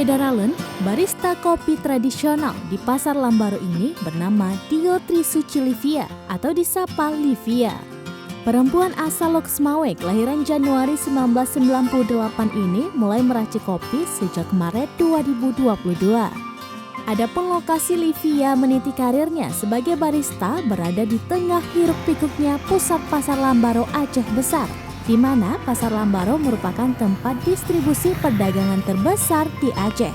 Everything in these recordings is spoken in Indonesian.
Syederalen, barista kopi tradisional di Pasar Lambaru ini bernama Dio Trisuci Livia atau disapa Livia. Perempuan asal Loksmawe kelahiran Januari 1998 ini mulai meracik kopi sejak Maret 2022. Adapun lokasi Livia meniti karirnya sebagai barista berada di tengah hiruk-pikuknya pusat Pasar Lambaru Aceh Besar, di mana Pasar Lambaru merupakan tempat distribusi perdagangan terbesar di Aceh.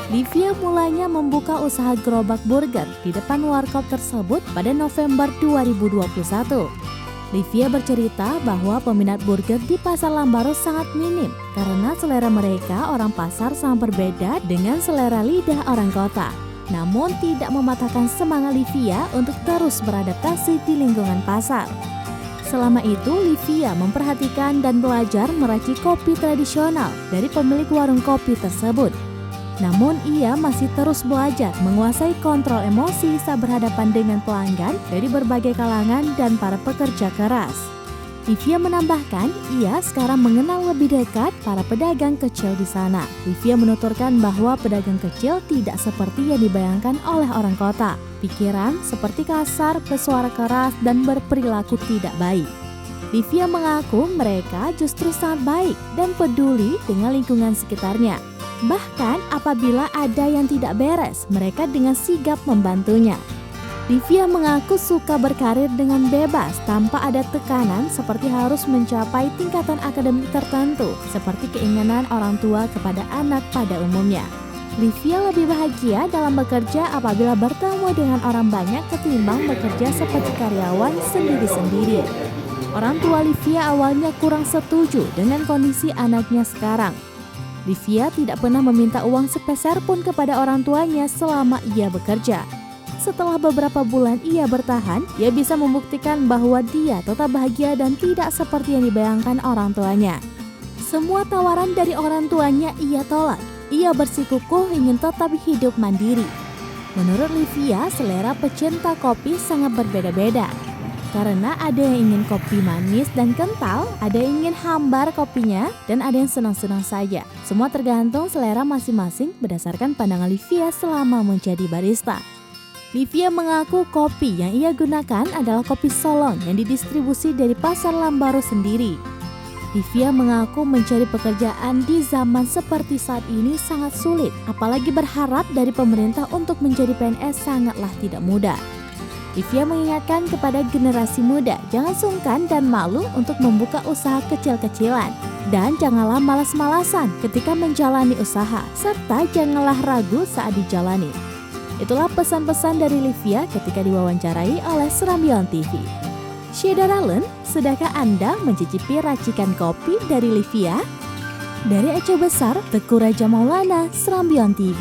Livia mulanya membuka usaha gerobak burger di depan warkop tersebut pada November 2021. Livia bercerita bahwa peminat burger di Pasar Lambaru sangat minim karena selera mereka orang pasar sangat berbeda dengan selera lidah orang kota. Namun tidak mematahkan semangat Livia untuk terus beradaptasi di lingkungan pasar. Selama itu, Livia memperhatikan dan belajar meracik kopi tradisional dari pemilik warung kopi tersebut. Namun, ia masih terus belajar menguasai kontrol emosi saat berhadapan dengan pelanggan dari berbagai kalangan dan para pekerja keras. Livia menambahkan, ia sekarang mengenal lebih dekat para pedagang kecil di sana. Livia menuturkan bahwa pedagang kecil tidak seperti yang dibayangkan oleh orang kota. Pikiran seperti kasar, bersuara keras, dan berperilaku tidak baik. Livia mengaku mereka justru sangat baik dan peduli dengan lingkungan sekitarnya. Bahkan apabila ada yang tidak beres, mereka dengan sigap membantunya. Livia mengaku suka berkarir dengan bebas tanpa ada tekanan seperti harus mencapai tingkatan akademik tertentu seperti keinginan orang tua kepada anak pada umumnya. Livia lebih bahagia dalam bekerja apabila bertemu dengan orang banyak ketimbang bekerja seperti karyawan sendiri-sendiri. Orang tua Livia awalnya kurang setuju dengan kondisi anaknya sekarang. Livia tidak pernah meminta uang sepeser pun kepada orang tuanya selama ia bekerja. Setelah beberapa bulan ia bertahan, ia bisa membuktikan bahwa dia tetap bahagia dan tidak seperti yang dibayangkan orang tuanya. Semua tawaran dari orang tuanya ia tolak. Ia bersikukuh ingin tetap hidup mandiri. Menurut Livia, selera pecinta kopi sangat berbeda-beda. Karena ada yang ingin kopi manis dan kental, ada yang ingin hambar kopinya, dan ada yang senang-senang saja. Semua tergantung selera masing-masing berdasarkan pandangan Livia selama menjadi barista. Livia mengaku kopi yang ia gunakan adalah kopi Solong yang didistribusi dari Pasar Lambaru sendiri. Livia mengaku mencari pekerjaan di zaman seperti saat ini sangat sulit, apalagi berharap dari pemerintah untuk menjadi PNS sangatlah tidak mudah. Livia mengingatkan kepada generasi muda, jangan sungkan dan malu untuk membuka usaha kecil-kecilan. Dan janganlah malas-malasan ketika menjalani usaha, serta janganlah ragu saat dijalani. Itulah pesan-pesan dari Livia ketika diwawancarai oleh Serambion TV. Syederalen, sudahkah Anda mencicipi racikan kopi dari Livia? Dari Aceh Besar, Teguh Raja Maulana, Serambion TV.